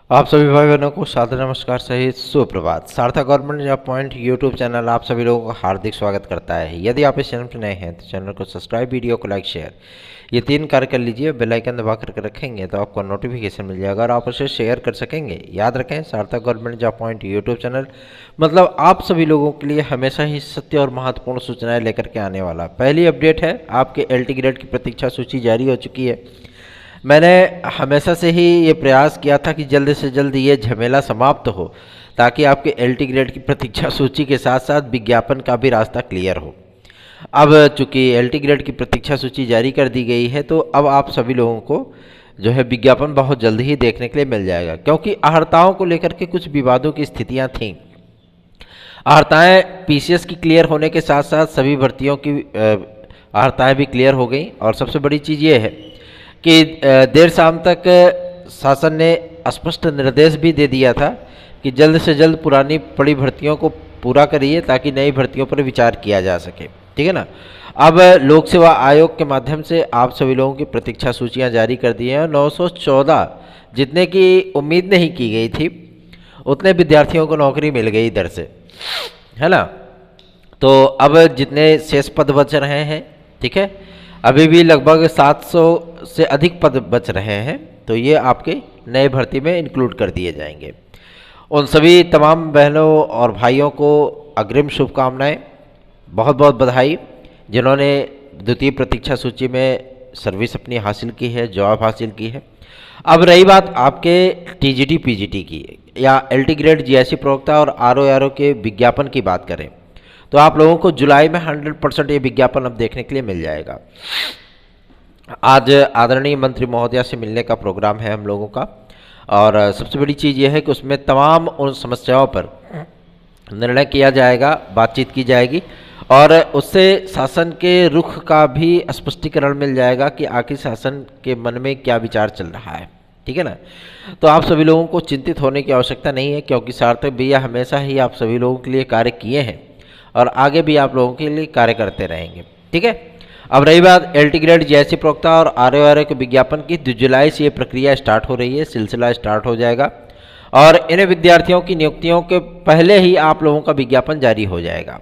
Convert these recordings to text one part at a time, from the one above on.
आप सभी भाई बहनों को सादर नमस्कार सहित सुप्रभात। सार्थक government job point YouTube channel आप सभी लोगों का हार्दिक स्वागत करता है। यदि आप इस चैनल पर नए हैं तो चैनल को सब्सक्राइब, वीडियो को लाइक, शेयर ये 3 कार्य कर लीजिए। बेल आइकन दबा करके रखेंगे तो आपको नोटिफिकेशन मिल जाएगा और आप उसे शेयर कर सकेंगे। याद रखें, सार्थक government job point YouTube channel मतलब आप सभी लोगों के लिए हमेशा ही सत्य और महत्वपूर्ण सूचनाएं लेकर के आने वाला। पहली अपडेट है, आपके एलटी ग्रेड की प्रतीक्षा सूची जारी हो चुकी है। मैंने हमेशा से ही ये प्रयास किया था कि जल्द से जल्द ये झमेला समाप्त हो, ताकि आपके एलटी ग्रेड की प्रतीक्षा सूची के साथ साथ विज्ञापन का भी रास्ता क्लियर हो। अब चूंकि एलटी ग्रेड की प्रतीक्षा सूची जारी कर दी गई है, तो अब आप सभी लोगों को जो है विज्ञापन बहुत जल्द ही देखने के लिए मिल जाएगा, क्योंकि अर्हताओं को लेकर के कुछ विवादों की स्थितियाँ थीं। अर्हताएँ पीसीएस की क्लियर होने के साथ साथ सभी भर्तियों की अर्हताएँ भी क्लियर हो गई। और सबसे बड़ी चीज़ ये है कि देर शाम तक शासन ने स्पष्ट निर्देश भी दे दिया था कि जल्द से जल्द पुरानी पड़ी भर्तियों को पूरा करिए, ताकि नई भर्तियों पर विचार किया जा सके। ठीक है ना। अब लोक सेवा आयोग के माध्यम से आप सभी लोगों की प्रतीक्षा सूचियां जारी कर दी हैं। 914 जितने की उम्मीद नहीं की गई थी, उतने विद्यार्थियों को नौकरी मिल गई इधर से, है ना। तो अब जितने शेष पद बच रहे हैं, ठीक है, अभी भी लगभग 700 से अधिक पद बच रहे हैं, तो ये आपके नए भर्ती में इंक्लूड कर दिए जाएंगे। उन सभी तमाम बहनों और भाइयों को अग्रिम शुभकामनाएं, बहुत बहुत बधाई, जिन्होंने द्वितीय प्रतीक्षा सूची में सर्विस अपनी हासिल की है, जॉब हासिल की है। अब रही बात आपके टीजीटी पीजीटी की या एलटी ग्रेड जीआईसी प्रवक्ता और आरओ के विज्ञापन की बात करें, तो आप लोगों को जुलाई में 100% ये विज्ञापन अब देखने के लिए मिल जाएगा। आज आदरणीय मंत्री महोदया से मिलने का प्रोग्राम है हम लोगों का, और सबसे बड़ी चीज़ यह है कि उसमें तमाम उन समस्याओं पर निर्णय किया जाएगा, बातचीत की जाएगी, और उससे शासन के रुख का भी स्पष्टीकरण मिल जाएगा कि आखिर शासन के मन में क्या विचार चल रहा है। ठीक है ना। तो आप सभी लोगों को चिंतित होने की आवश्यकता नहीं है, क्योंकि सार्थक भैया हमेशा ही आप सभी लोगों के लिए कार्य किए हैं और आगे भी आप लोगों के लिए कार्य करते रहेंगे। ठीक है। अब रही बात एलटी ग्रेड जीआईसी प्रवक्ता और आरओ के विज्ञापन की, 2 जुलाई से ये प्रक्रिया स्टार्ट हो रही है, सिलसिला स्टार्ट हो जाएगा और इन विद्यार्थियों की नियुक्तियों के पहले ही आप लोगों का विज्ञापन जारी हो जाएगा।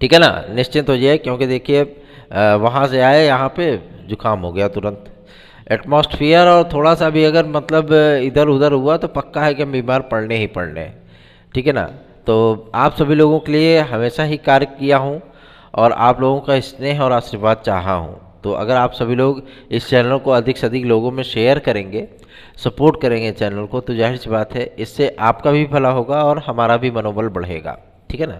ठीक है ना। निश्चिंत हो जाए, क्योंकि देखिए वहाँ से आए यहाँ पे जुकाम हो गया तुरंत। एटमॉस्फेयर और थोड़ा सा भी अगर मतलब इधर उधर हुआ तो पक्का है कि हम बीमार पड़ने ही पड़ने। ठीक है ना। तो आप सभी लोगों के लिए हमेशा ही कार्य किया हूँ और आप लोगों का स्नेह और आशीर्वाद चाहा हूँ। तो अगर आप सभी लोग इस चैनल को अधिक से अधिक लोगों में शेयर करेंगे, सपोर्ट करेंगे चैनल को, तो जाहिर सी बात है इससे आपका भी भला होगा और हमारा भी मनोबल बढ़ेगा। ठीक है ना।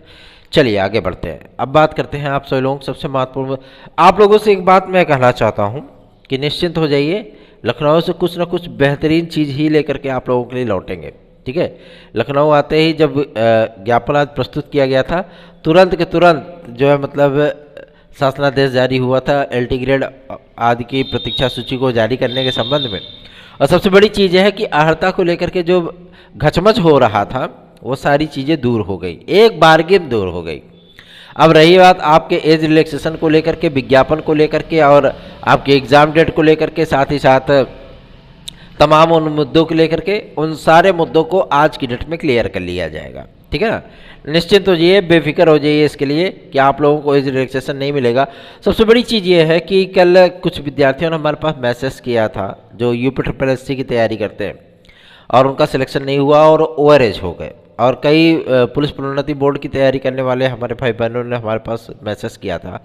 चलिए आगे बढ़ते हैं। अब बात करते हैं आप सभी लोगों सबसे महत्वपूर्ण, आप लोगों से एक बात मैं कहना चाहता हूँ कि निश्चिंत हो जाइए, लखनऊ से कुछ ना कुछ बेहतरीन चीज़ ही लेकर के आप लोगों के लिए लौटेंगे। ठीक है। लखनऊ आते ही जब ज्ञापन आज प्रस्तुत किया गया था, तुरंत के तुरंत जो है मतलब शासनादेश जारी हुआ था एलटी ग्रेड आदि की प्रतीक्षा सूची को जारी करने के संबंध में। और सबसे बड़ी चीज़ यह है कि अर्हता को लेकर के जो घचमच हो रहा था, वो सारी चीज़ें दूर हो गई, एक बारगिन दूर हो गई। अब रही बात आपके एज रिलैक्सेशन को लेकर के, विज्ञापन को लेकर के और आपके एग्ज़ाम डेट को लेकर के, साथ ही साथ तमाम उन मुद्दों को लेकर के, उन सारे मुद्दों को आज की डेट में क्लियर कर लिया जाएगा। ठीक है ना। निश्चिंत हो जाइए, बेफिक्र हो जाइए इसके लिए कि आप लोगों को एज रिलैक्सेशन नहीं मिलेगा। सबसे बड़ी चीज़ ये है कि कल कुछ विद्यार्थियों ने हमारे पास मैसेज किया था जो यूपी ट्रिपल की तैयारी करते हैं, और उनका सिलेक्शन नहीं हुआ और ओवरेज हो गए। और कई पुलिस प्रोन्नति बोर्ड की तैयारी करने वाले हमारे भाई बहनों ने हमारे पास मैसेज किया था,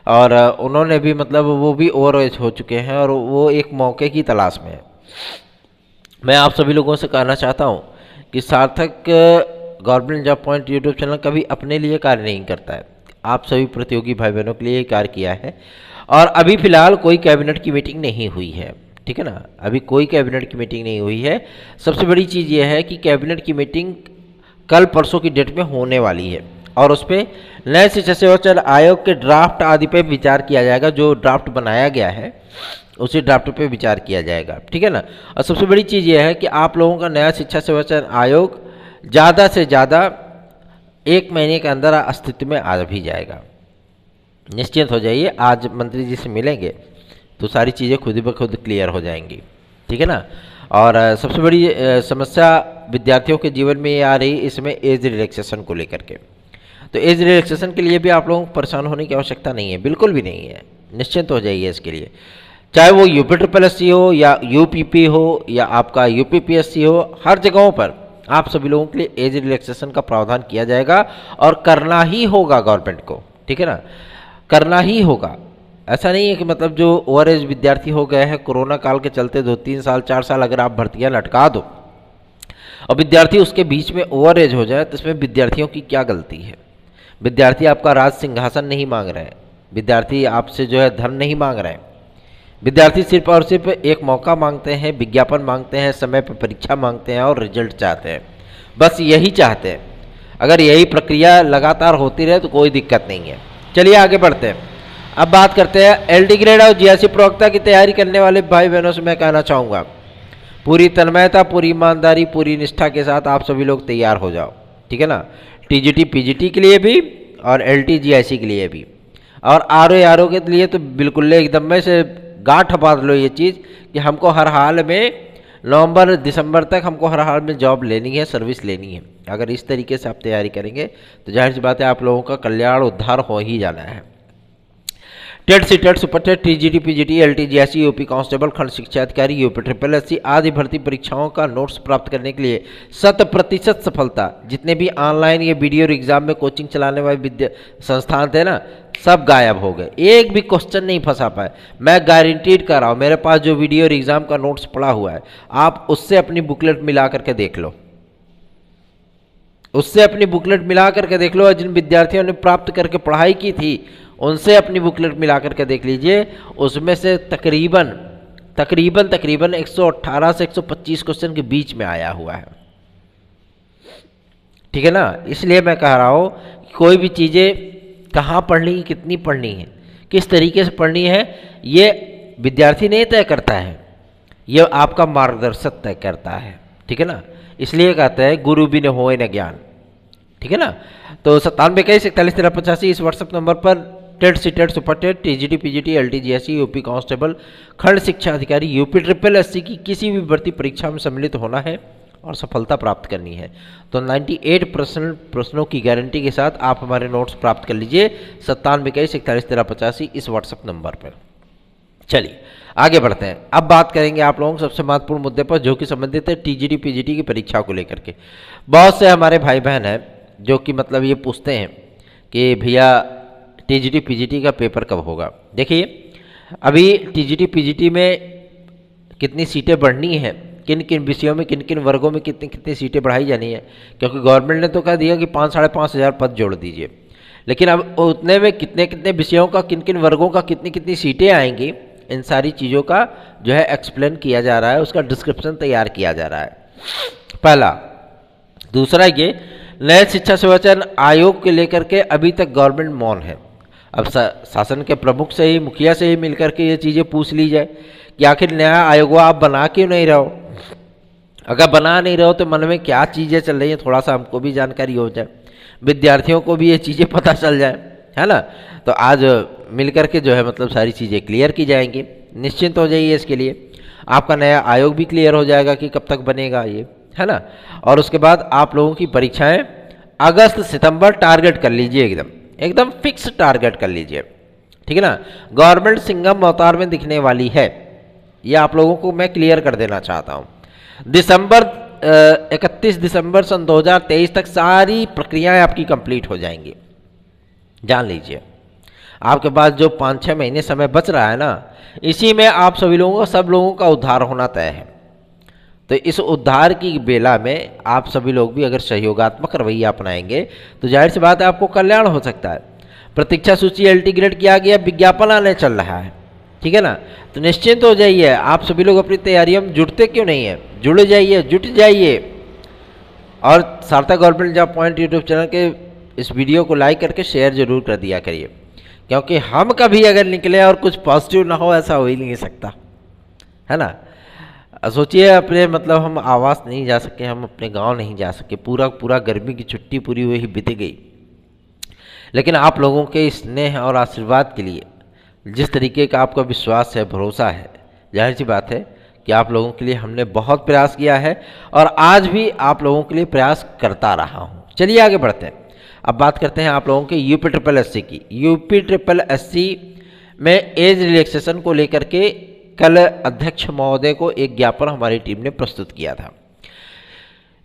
और उन्होंने भी मतलब वो भी ओवरेज हो चुके हैं और वो एक मौके की तलाश में है। मैं आप सभी लोगों से कहना चाहता हूँ कि सार्थक government job point YouTube channel कभी अपने लिए कार्य नहीं करता है, आप सभी प्रतियोगी भाई बहनों के लिए कार्य किया है। और अभी फ़िलहाल कोई कैबिनेट की मीटिंग नहीं हुई है। ठीक है ना। अभी कोई कैबिनेट की मीटिंग नहीं हुई है। सबसे बड़ी चीज़ यह है कि कैबिनेट की मीटिंग कल परसों की डेट में होने वाली है, और उस पर नए शिक्षा सेवा आयोग के ड्राफ्ट आदि पे विचार किया जाएगा। जो ड्राफ्ट बनाया गया है उसी ड्राफ्ट पे विचार किया जाएगा। ठीक है ना। और सबसे बड़ी चीज़ यह है कि आप लोगों का नया शिक्षा सेवा आयोग ज़्यादा से ज़्यादा 1 महीने के अंदर अस्तित्व में आ भी जाएगा। निश्चिंत हो जाइए, आज मंत्री जी से मिलेंगे तो सारी चीज़ें खुद ब खुद क्लियर हो जाएंगी। ठीक है ना। और सबसे बड़ी समस्या विद्यार्थियों के जीवन में ये आ रही इसमें एज रिलैक्सेशन को लेकर के। तो एज रिलैक्सेशन के लिए भी आप लोगों को परेशान होने की आवश्यकता नहीं है, बिल्कुल भी नहीं है, निश्चिंत हो जाइए इसके लिए। चाहे वो UPSSC हो या UPP हो या आपका UPPSC हो, हर जगहों पर आप सभी लोगों के लिए एज रिलैक्सेशन का प्रावधान किया जाएगा और करना ही होगा गवर्नमेंट को, ठीक है ना, करना ही होगा। ऐसा नहीं है कि मतलब जो ओवर एज विद्यार्थी हो गए हैं कोरोना काल के चलते 2-3 साल 4 साल अगर आप भर्तियां लटका दो और विद्यार्थी उसके बीच में ओवर एज हो जाए तो इसमें विद्यार्थियों की क्या गलती है। विद्यार्थी आपका राज सिंहासन नहीं मांग रहे हैं, विद्यार्थी आपसे जो है धन नहीं मांग रहे हैं, विद्यार्थी सिर्फ और सिर्फ एक मौका मांगते हैं, विज्ञापन मांगते हैं, समय पर परीक्षा मांगते हैं और रिजल्ट चाहते हैं, बस यही चाहते हैं। अगर यही प्रक्रिया लगातार होती रहे तो कोई दिक्कत नहीं है। चलिए आगे बढ़ते हैं। अब बात करते हैं LD ग्रेड और GRC प्रवक्ता की तैयारी करने वाले भाई बहनों से मैं कहना चाहूँगा, पूरी तन्मयता, पूरी ईमानदारी, पूरी निष्ठा के साथ आप सभी लोग तैयार हो जाओ, ठीक है ना। TGT PGT के लिए भी और LT GIC के लिए भी, और RO के लिए तो बिल्कुल एकदम में से गांठ बांध लो ये चीज़ कि हमको हर हाल में नवंबर दिसंबर तक हमको हर हाल में जॉब लेनी है, सर्विस लेनी है। अगर इस तरीके से आप तैयारी करेंगे तो जाहिर सी बात है आप लोगों का कल्याण उद्धार हो ही जाना है। TET CTET super TET TGT PGT LT GIC UP constable खंड शिक्षा अधिकारी UPSSC आदि भर्ती परीक्षाओं का नोट्स प्राप्त करने के लिए 100% सफलता, जितने भी ऑनलाइन ये वीडियो एग्जाम में कोचिंग चलाने वाले संस्थान थे ना, सब गायब हो गए, एक भी क्वेश्चन नहीं फंसा पाए। मैं गारंटीड कर रहा हूँ, मेरे पास जो वीडियो एग्जाम का नोट्स पड़ा हुआ है आप उससे अपनी बुकलेट मिला करके देख लो, उससे अपनी बुकलेट मिला करके देख लो। जिन विद्यार्थियों ने प्राप्त करके पढ़ाई की थी उनसे अपनी बुकलेट मिला करके देख लीजिए, उसमें से तकरीबन 118 से 125 क्वेश्चन के बीच में आया हुआ है, ठीक है ना। इसलिए मैं कह रहा हूँ कि कोई भी चीज़ें कहाँ पढ़नी है, कितनी पढ़नी है, किस तरीके से पढ़नी है, ये विद्यार्थी नहीं तय करता है, ये आपका मार्गदर्शक तय करता है, ठीक है ना। इसलिए कहते हैं गुरु बिन होए न ज्ञान, ठीक है ना। तो 9721411385 इस व्हाट्सएप नंबर पर TET CTET super TET TGT PGT LT GIC UP constable खंड शिक्षा अधिकारी UPSSC की किसी भी भर्ती परीक्षा में सम्मिलित होना है और सफलता प्राप्त करनी है तो 98% प्रश्नों की गारंटी के साथ आप हमारे नोट्स प्राप्त कर लीजिए 9721411385 इस व्हाट्सएप नंबर पर। चलिए आगे बढ़ते हैं। अब बात करेंगे आप लोगों को सबसे महत्वपूर्ण मुद्दे पर जो कि संबंधित है TGT PGT की परीक्षा को लेकर के। बहुत से हमारे भाई बहन हैं जो कि मतलब ये पूछते हैं कि भैया TGT PGT का पेपर कब होगा। देखिए अभी TGT PGT में कितनी सीटें बढ़नी हैं, किन किन विषयों में किन किन वर्गों में कितनी कितनी सीटें बढ़ाई जानी है, क्योंकि गवर्नमेंट ने तो कह दिया कि 5-5.5 हज़ार पद जोड़ दीजिए, लेकिन अब उतने में कितने कितने विषयों का किन किन वर्गों का कितनी कितनी सीटें आएंगी, इन सारी चीज़ों का जो है एक्सप्लेन किया जा रहा है, उसका डिस्क्रिप्शन तैयार किया जा रहा है। पहला। दूसरा ये नए शिक्षा संवर्धन आयोग के लेकर के अभी तक गवर्नमेंट मौन है। अब शासन के प्रमुख से ही मुखिया से ही मिलकर के ये चीज़ें पूछ ली जाए कि आखिर नया आयोग आप बना क्यों नहीं रहो। अगर बना नहीं रहो तो मन में क्या चीज़ें चल रही हैं थोड़ा सा हमको भी जानकारी हो जाए, विद्यार्थियों को भी ये चीज़ें पता चल जाए, है ना। तो आज मिलकर के जो है मतलब सारी चीज़ें क्लियर की जाएंगी, निश्चिंत हो जाइए। इसके लिए आपका नया आयोग भी क्लियर हो जाएगा कि कब तक बनेगा ये, है ना। और उसके बाद आप लोगों की परीक्षाएं अगस्त सितंबर टारगेट कर लीजिए, एकदम फिक्स टारगेट कर लीजिए, ठीक है ना। गवर्नमेंट सिंघम अवतार में दिखने वाली है, ये आप लोगों को मैं क्लियर कर देना चाहता हूँ। 31 दिसंबर सन 2023 तक सारी प्रक्रियाएं आपकी कंप्लीट हो जाएंगी, जान लीजिए। आपके पास जो 5-6 महीने समय बच रहा है ना, इसी में आप सभी लोगों का सब लोगों का उद्धार होना तय है। तो इस उद्धार की बेला में आप सभी लोग भी अगर सहयोगात्मक रवैया अपनाएंगे तो जाहिर सी बात है आपको कल्याण हो सकता है। प्रतीक्षा सूची LT ग्रेड किया गया, विज्ञापन आने चल रहा है, ठीक है ना। तो निश्चिंत हो जाइए, आप सभी लोग अपनी तैयारियों में जुटते क्यों नहीं है, जुड़ जाइए, जुट जाइए। और सार्थक government job point YouTube channel के इस वीडियो को लाइक करके शेयर जरूर कर दिया करिए, क्योंकि हम कभी अगर निकले और कुछ पॉजिटिव ना हो ऐसा हो ही नहीं सकता, है ना। सोचिए अपने मतलब हम आवास नहीं जा सके, हम अपने गांव नहीं जा सके, पूरा गर्मी की छुट्टी पूरी हुई ही बीत गई, लेकिन आप लोगों के स्नेह और आशीर्वाद के लिए जिस तरीके का आपका विश्वास है, भरोसा है, जाहिर सी बात है कि आप लोगों के लिए हमने बहुत प्रयास किया है और आज भी आप लोगों के लिए प्रयास करता रहा हूँ। चलिए आगे बढ़ते हैं। अब बात करते हैं आप लोगों के यूपी ट्रिपल एससी की। यूपी ट्रिपल एससी में एज रिलैक्सेशन को लेकर के कल अध्यक्ष महोदय को एक ज्ञापन हमारी टीम ने प्रस्तुत किया था।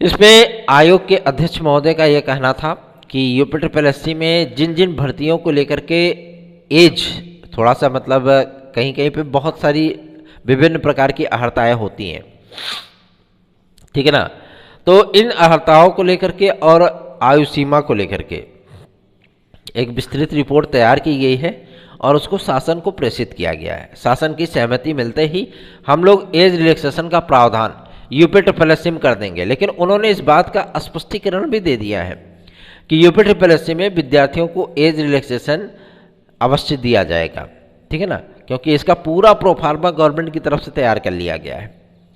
इसमें आयोग के अध्यक्ष महोदय का यह कहना था कि यूपी ट्रिपल एससी में जिन जिन भर्तियों को लेकर के एज थोड़ा सा मतलब कहीं कहीं पे बहुत सारी विभिन्न प्रकार की अहर्ताएँ होती हैं, ठीक है ना। तो इन अहर्ताओं को लेकर के और आयु सीमा को लेकर के एक विस्तृत रिपोर्ट तैयार की गई है और उसको शासन को प्रेषित किया गया है। शासन की सहमति मिलते ही हम लोग एज रिलैक्सेशन का प्रावधान यूपी ट्रिपल एससी में कर देंगे। लेकिन उन्होंने इस बात का स्पष्टीकरण भी दे दिया है कि यूपी ट्रिपल एससी में विद्यार्थियों को एज रिलैक्सेशन अवश्य दिया जाएगा, ठीक है ना, क्योंकि इसका पूरा प्रोफार्मा गवर्नमेंट की तरफ से तैयार कर लिया गया है।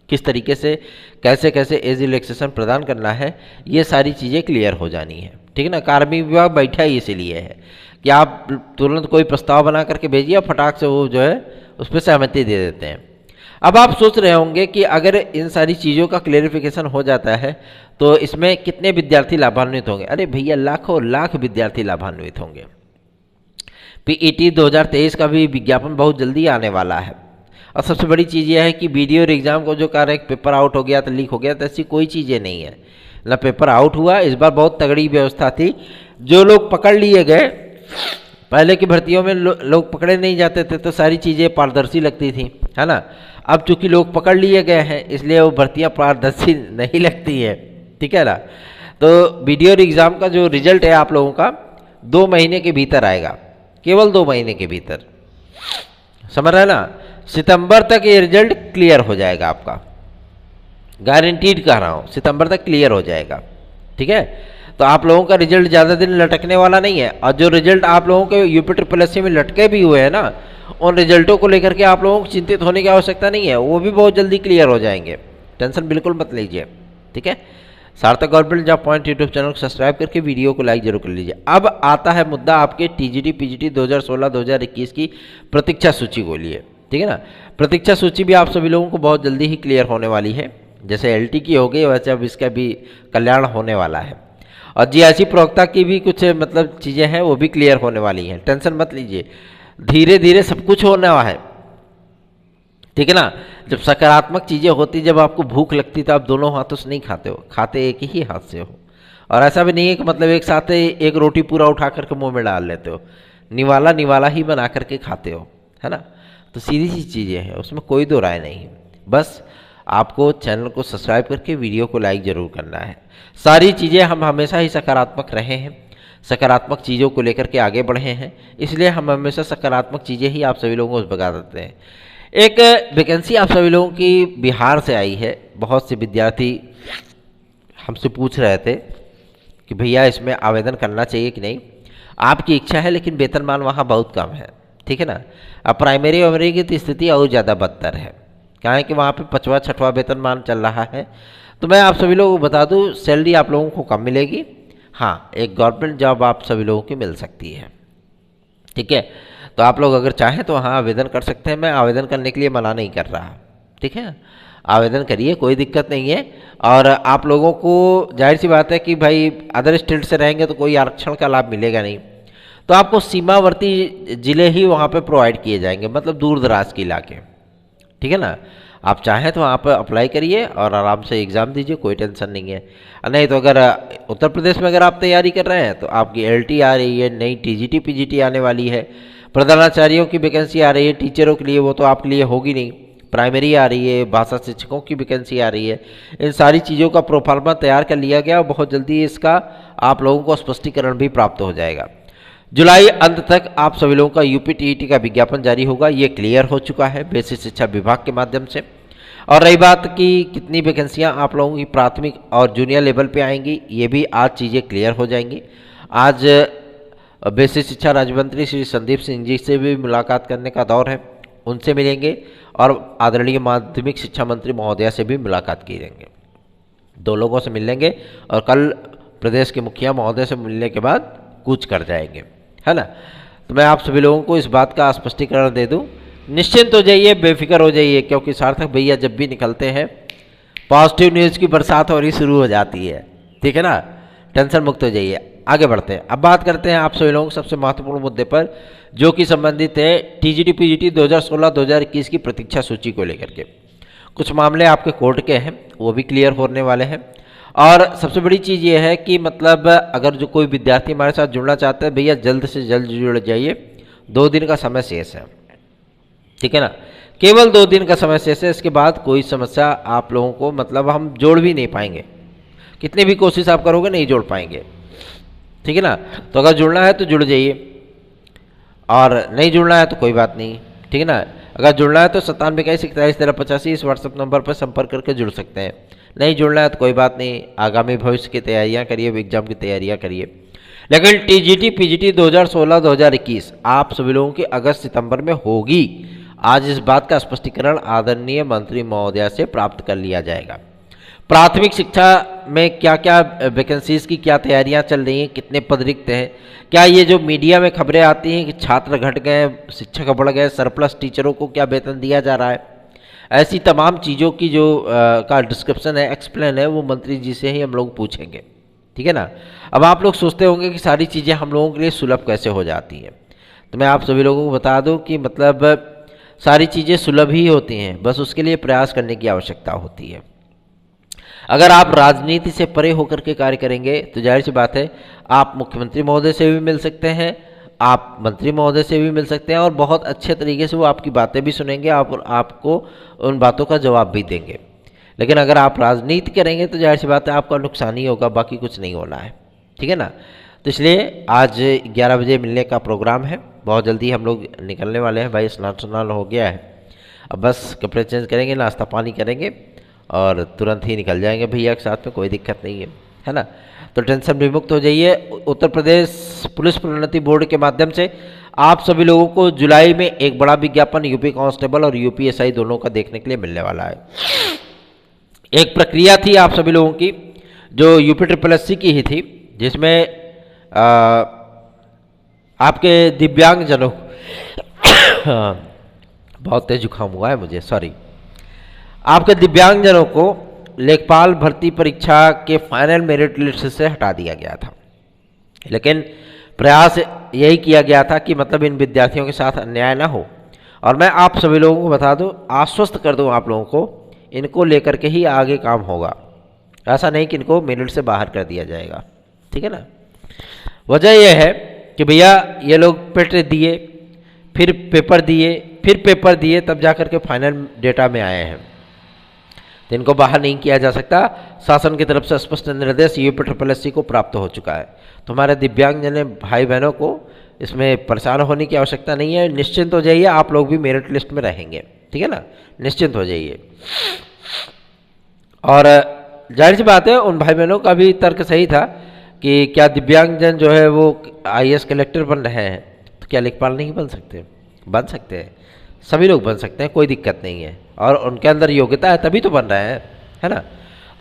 किस तरीके से कैसे कैसे एज रिलैक्सेशन प्रदान करना है, ये सारी चीज़ें क्लियर हो जानी है, ठीक है ना। कार्मिक विभाग बैठा ही इसीलिए है कि आप तुरंत कोई प्रस्ताव बना करके भेजिए और फटाक से वो जो है उस पर सहमति दे देते हैं। अब आप सोच रहे होंगे कि अगर इन सारी चीज़ों का क्लेरिफिकेशन हो जाता है तो इसमें कितने विद्यार्थी लाभान्वित होंगे। अरे भैया लाखों लाख विद्यार्थी लाभान्वित होंगे। पीईटी 2023 का भी विज्ञापन बहुत जल्दी आने वाला है। और सबसे बड़ी चीज़ यह है कि वीडियो और एग्ज़ाम को जो कह रहे हैं पेपर आउट हो गया तो लीक हो गया, तो ऐसी कोई चीज़ें नहीं है ना। पेपर आउट हुआ, इस बार बहुत तगड़ी व्यवस्था थी। जो लोग पकड़ लिए गए, पहले की भर्तियों में लोग पकड़े नहीं जाते थे तो सारी चीज़ें पारदर्शी लगती थी, है ना। अब चूंकि लोग पकड़ लिए गए हैं इसलिए वो भर्तियाँ पारदर्शी नहीं लगती है, ठीक है ना। तो वीडियो और एग्ज़ाम का जो रिजल्ट है आप लोगों का 2 महीने के भीतर आएगा, केवल 2 महीने के भीतर, समझ रहे हैं ना। सितंबर तक ये रिजल्ट क्लियर हो जाएगा आपका, गारंटीड कह रहा हूँ, सितंबर तक क्लियर हो जाएगा, ठीक है। तो आप लोगों का रिजल्ट ज़्यादा दिन लटकने वाला नहीं है। और जो रिजल्ट आप लोगों के यूपी ट्रिपल एससी में लटके भी हुए हैं ना, उन रिजल्टों को लेकर के आप लोगों को चिंतित होने की आवश्यकता नहीं है, वो भी बहुत जल्दी क्लियर हो जाएंगे, टेंशन बिल्कुल मत लीजिए, ठीक है। सार्थक government job point YouTube channel को सब्सक्राइब करके वीडियो को लाइक जरूर कर लीजिए। अब आता है मुद्दा आपके टीजीटी पीजीटी 2016-2021 की प्रतीक्षा सूची को लिए, ठीक है ना। प्रतीक्षा सूची भी आप सभी लोगों को बहुत जल्दी ही क्लियर होने वाली है। जैसे एलटी की हो गई वैसे अब इसका भी कल्याण होने वाला है। और जीआईसी प्रवक्ता की भी कुछ मतलब चीज़ें हैं वो भी क्लियर होने वाली हैं, टेंशन मत लीजिए, धीरे धीरे सब कुछ होने वाला है, ठीक है ना। जब सकारात्मक चीज़ें होती, जब आपको भूख लगती तो आप दोनों हाथों से नहीं खाते हो, खाते एक ही हाथ से हो। और ऐसा भी नहीं है कि मतलब एक साथ एक रोटी पूरा उठा करके मुंह में डाल लेते हो, निवाला निवाला ही बना करके खाते हो, है ना। तो सीधी सी चीज़ें हैं, उसमें कोई दो राय नहीं। बस आपको चैनल को सब्सक्राइब करके वीडियो को लाइक ज़रूर करना है। सारी चीज़ें हम हमेशा ही सकारात्मक रहे हैं, सकारात्मक चीज़ों को लेकर के आगे बढ़े हैं, इसलिए हम हमेशा सकारात्मक चीज़ें ही आप सभी लोगों को बता देते हैं। एक वैकेंसी आप सभी लोगों की बिहार से आई है। बहुत से विद्यार्थी हमसे पूछ रहे थे कि भैया इसमें आवेदन करना चाहिए कि नहीं। आपकी इच्छा है, लेकिन वेतनमान वहाँ बहुत कम है, ठीक है ना। अब प्राइमरी वमरी की तो स्थिति और ज़्यादा बदतर है, क्या है कि वहाँ पे 5वां 6वां वेतनमान चल रहा है। तो मैं आप सभी लोगों को बता दूँ, सैलरी आप लोगों को कम मिलेगी। हाँ, एक गवर्नमेंट जॉब आप सभी लोगों की मिल सकती है, ठीक है। तो आप लोग अगर चाहें तो हाँ आवेदन कर सकते हैं। मैं आवेदन करने के लिए मना नहीं कर रहा, ठीक है। आवेदन करिए, कोई दिक्कत नहीं है। और आप लोगों को जाहिर सी बात है कि भाई अदर स्टेट से रहेंगे तो कोई आरक्षण का लाभ मिलेगा नहीं, तो आपको सीमावर्ती ज़िले ही वहाँ पे प्रोवाइड किए जाएंगे, मतलब दूर दराज के इलाके, ठीक है ना। आप चाहें तो वहाँ पर अप्लाई करिए और आराम से एग्ज़ाम दीजिए, कोई टेंशन नहीं है। नहीं तो अगर उत्तर प्रदेश में अगर आप तैयारी कर रहे हैं तो आपकी एलटी आ रही है, नई टीजीटी पीजीटी आने वाली है, प्रधानाचार्यों की वैकेंसी आ रही है टीचरों के लिए, वो तो आपके लिए होगी नहीं। प्राइमरी आ रही है, भाषा शिक्षकों की वैकेंसी आ रही है। इन सारी चीज़ों का प्रोफार्मा तैयार कर लिया गया और बहुत जल्दी इसका आप लोगों को स्पष्टीकरण भी प्राप्त हो जाएगा। जुलाई अंत तक आप सभी लोगों का यूपी टीईटी का विज्ञापन जारी होगा, ये क्लियर हो चुका है बेसिक शिक्षा विभाग के माध्यम से। और रही बात कि कितनी वैकेंसियां आप लोगों की प्राथमिक और जूनियर लेवल पे आएंगी, ये भी आज चीज़ें क्लियर हो जाएंगी। आज बेसिक शिक्षा राज्य मंत्री श्री संदीप सिंह जी से भी मुलाकात करने का दौर है, उनसे मिलेंगे और आदरणीय माध्यमिक शिक्षा मंत्री महोदया से भी मुलाकात करेंगे। 2 लोगों से मिल लेंगे और कल प्रदेश के मुखिया महोदय से मिलने के बाद कूच कर जाएंगे, है ना। तो मैं आप सभी लोगों को इस बात का स्पष्टीकरण दे दूं निश्चिंत हो जाइए, बेफिक्र हो जाइए, क्योंकि सार्थक भैया जब भी निकलते हैं पॉजिटिव न्यूज़ की बरसात हो रही शुरू हो जाती है। ठीक है ना, टेंशन मुक्त हो जाइए। आगे बढ़ते हैं, अब बात करते हैं आप सभी लोगों के सबसे महत्वपूर्ण मुद्दे पर, जो कि संबंधित है टीजीटी पीजीटी 2016-2021 की प्रतीक्षा सूची को लेकर के। कुछ मामले आपके कोर्ट के हैं, वो भी क्लियर होने वाले हैं। और सबसे बड़ी चीज़ ये है कि मतलब अगर जो कोई विद्यार्थी हमारे साथ जुड़ना चाहते हैं, भैया जल्द से जल्द जुड़ जाइए, 2 दिन का समय शेष है। ठीक है ना, केवल 2 दिन का समय शेष है, इसके बाद कोई समस्या आप लोगों को मतलब हम जोड़ भी नहीं पाएंगे, कितनी भी कोशिश आप करोगे नहीं जोड़ पाएंगे। ठीक है ना, तो अगर जुड़ना है तो जुड़ जाइए, और नहीं जुड़ना है तो कोई बात नहीं। ठीक है ना, अगर जुड़ना है तो 9721411385 इस व्हाट्सएप नंबर पर संपर्क करके जुड़ सकते हैं। नहीं जुड़ना है तो कोई बात नहीं, आगामी भविष्य की तैयारियां करिए, एग्जाम की तैयारियां करिए। लेकिन टीजीटी पीजीटी 2016-2021 आप सभी लोगों की अगस्त सितंबर में होगी। आज इस बात का स्पष्टीकरण आदरणीय मंत्री महोदया से प्राप्त कर लिया जाएगा। प्राथमिक शिक्षा में क्या क्या वैकेंसीज की क्या तैयारियां चल रही हैं, कितने पद रिक्त हैं, क्या ये जो मीडिया में खबरें आती हैं कि छात्र घट गए, शिक्षक बढ़ गए, सरप्लस टीचरों को क्या वेतन दिया जा रहा है, ऐसी तमाम चीज़ों की जो का डिस्क्रिप्शन है, एक्सप्लेन है, वो मंत्री जी से ही हम लोग पूछेंगे। ठीक है ना, अब आप लोग सोचते होंगे कि सारी चीज़ें हम लोगों के लिए सुलभ कैसे हो जाती हैं, तो मैं आप सभी लोगों को बता दूं कि मतलब सारी चीज़ें सुलभ ही होती हैं, बस उसके लिए प्रयास करने की आवश्यकता होती है। अगर आप राजनीति से परे होकर के कार्य करेंगे तो जाहिर सी बात है आप मुख्यमंत्री महोदय से भी मिल सकते हैं, आप मंत्री महोदय से भी मिल सकते हैं, और बहुत अच्छे तरीके से वो आपकी बातें भी सुनेंगे, आपको उन बातों का जवाब भी देंगे। लेकिन अगर आप राजनीति करेंगे तो जाहिर सी बात है आपका नुकसान ही होगा, बाकी कुछ नहीं होना है। ठीक है ना, तो इसलिए आज 11 बजे मिलने का प्रोग्राम है, बहुत जल्दी हम लोग निकलने वाले हैं। भाई स्नान हो गया है, अब बस कपड़े चेंज करेंगे, नाश्ता पानी करेंगे और तुरंत ही निकल जाएंगे भैया के साथ में, कोई दिक्कत नहीं है ना। तो टेंशन विमुक्त हो जाइए। उत्तर प्रदेश पुलिस प्रोन्नति बोर्ड के माध्यम से आप सभी लोगों को जुलाई में एक बड़ा विज्ञापन यूपी कांस्टेबल और यूपीएसआई दोनों का देखने के लिए मिलने वाला है। एक प्रक्रिया थी आप सभी लोगों की जो यूपी SSS की ही थी, जिसमें आपके दिव्यांगजनों बहुत तेज जुकाम हुआ है मुझे, सॉरी, आपके दिव्यांगजनों को लेखपाल भर्ती परीक्षा के फाइनल मेरिट लिस्ट से हटा दिया गया था। लेकिन प्रयास यही किया गया था कि मतलब इन विद्यार्थियों के साथ अन्याय ना हो, और मैं आप सभी लोगों को बता दूं, आश्वस्त कर दूं आप लोगों को, इनको लेकर के ही आगे काम होगा, ऐसा नहीं कि इनको मेरिट से बाहर कर दिया जाएगा। ठीक है ना, वजह यह है कि भैया ये लोग पेट दिए, फिर पेपर दिए, तब जाकर के फाइनल डेटा में आए हैं, तो इनको बाहर नहीं किया जा सकता। शासन की तरफ से स्पष्ट निर्देश यूपी SSS को प्राप्त हो चुका है। तो हमारे दिव्यांगजन भाई बहनों को इसमें परेशान होने की आवश्यकता नहीं है, निश्चिंत हो जाइए, आप लोग भी मेरिट लिस्ट में रहेंगे। ठीक है ना, निश्चिंत हो जाइए। और जाहिर सी बात है उन भाई बहनों का भी तर्क सही था कि क्या दिव्यांगजन जो है वो IAS कलेक्टर बन रहे हैं, तो क्या लेखपाल नहीं बन सकते? बन सकते हैं, सभी लोग बन सकते हैं, कोई दिक्कत नहीं है, और उनके अंदर योग्यता है तभी तो बन रहे हैं, है ना।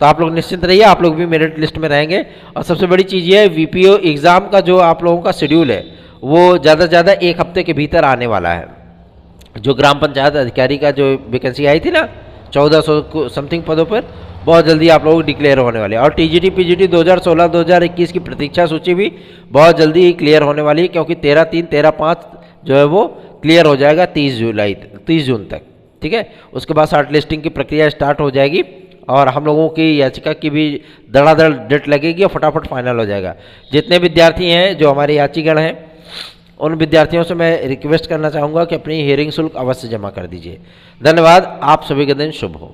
तो आप लोग निश्चिंत रहिए, आप लोग भी मेरिट लिस्ट में रहेंगे। और सबसे बड़ी चीज़ ये है, VPO एग्ज़ाम का जो आप लोगों का शेड्यूल है वो ज़्यादा से ज़्यादा 1 हफ्ते के भीतर आने वाला है। जो ग्राम पंचायत अधिकारी का जो वैकेंसी आई थी ना 1400 समथिंग पदों पर, बहुत जल्दी आप लोग डिक्लेयर होने वाले हैं। और टीजीटी पीजीटी 2016-2021 की प्रतीक्षा सूची भी बहुत जल्दी ही क्लियर होने वाली है, क्योंकि 13/3 13/5 जो है वो क्लियर हो जाएगा 30 जून तक। ठीक है, उसके बाद शॉर्ट लिस्टिंग की प्रक्रिया स्टार्ट हो जाएगी, और हम लोगों की याचिका की भी धड़ाधड़ डेट लगेगी और फटाफट फाइनल हो जाएगा। जितने विद्यार्थी हैं जो हमारे याचिगण हैं, उन विद्यार्थियों से मैं रिक्वेस्ट करना चाहूँगा कि अपनी हियरिंग शुल्क अवश्य जमा कर दीजिए। धन्यवाद, आप सभी का दिन शुभ हो।